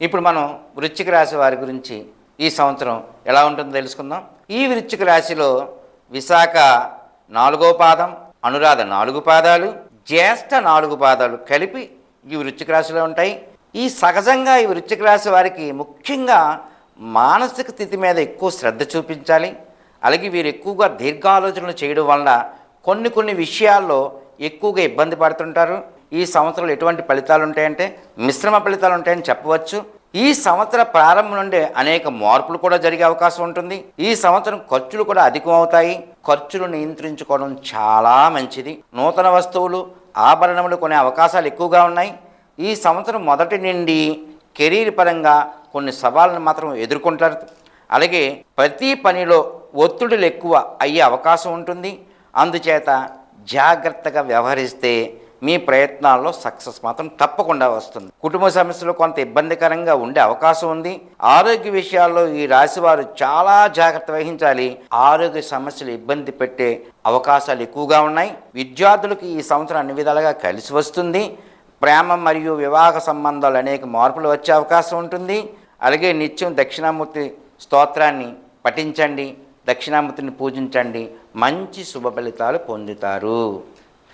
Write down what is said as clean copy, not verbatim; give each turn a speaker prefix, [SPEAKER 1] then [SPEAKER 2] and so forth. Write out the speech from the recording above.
[SPEAKER 1] ఇప్పుడు మనం వృశ్చిక రాశి వారి గురించి ఈ సంవత్సరం ఎలా ఉంటుందో తెలుసుకుందాం. ఈ వృశ్చిక రాశిలో విశాఖ 4వ పాదం, అనురాధ 4 పాదాలు, జ్యేష్ఠ 4 పాదాలు కలిపి ఈ వృశ్చిక రాశిలో ఉంటాయి. ఈ సహజంగా ఈ వృశ్చిక రాశి వారికి ముఖ్యంగా మానసిక స్థితి మీద ఎక్కువ శ్రద్ధ చూపించాలి. అలాగే వీరు ఎక్కువగా దీర్ఘాలోచనలు చేయడం వల్ల కొన్ని విషయాల్లో ఎక్కువగా ఇబ్బంది పడుతుంటారు. ఈ సంవత్సరంలో ఎటువంటి ఫలితాలు ఉంటాయంటే మిశ్రమ ఫలితాలు ఉంటాయని చెప్పవచ్చు. ఈ సంవత్సర ప్రారంభం నుండే అనేక మార్పులు కూడా జరిగే అవకాశం ఉంటుంది. ఈ సంవత్సరం ఖర్చులు కూడా అధికం అవుతాయి. ఖర్చులు నియంత్రించుకోవడం చాలా మంచిది. నూతన వస్తువులు, ఆభరణములు కొనే అవకాశాలు ఎక్కువగా ఉన్నాయి. ఈ సంవత్సరం మొదటి నుండి కెరీర్ పరంగా కొన్ని సవాళ్ళను మాత్రం ఎదుర్కొంటారు. అలాగే ప్రతి పనిలో ఒత్తిడులు ఎక్కువ అయ్యే అవకాశం ఉంటుంది. అందుచేత జాగ్రత్తగా వ్యవహరిస్తే మీ ప్రయత్నాల్లో సక్సెస్ మాత్రం తప్పకుండా వస్తుంది. కుటుంబ సమస్యలు కొంత ఇబ్బందికరంగా ఉండే అవకాశం ఉంది. ఆరోగ్య విషయాల్లో ఈ రాశివారు చాలా జాగ్రత్త వహించాలి. ఆరోగ్య సమస్యలు ఇబ్బంది పెట్టే అవకాశాలు ఎక్కువగా ఉన్నాయి. విద్యార్థులకు ఈ సంవత్సరం అన్ని విధాలుగా కలిసి వస్తుంది. ప్రేమ మరియు వివాహ సంబంధాలు అనేక మార్పులు వచ్చే అవకాశం ఉంటుంది. అలాగే నిత్యం దక్షిణామూర్తి స్తోత్రాన్ని పఠించండి, దక్షిణామూర్తిని పూజించండి, మంచి శుభ ఫలితాలు పొందుతారు.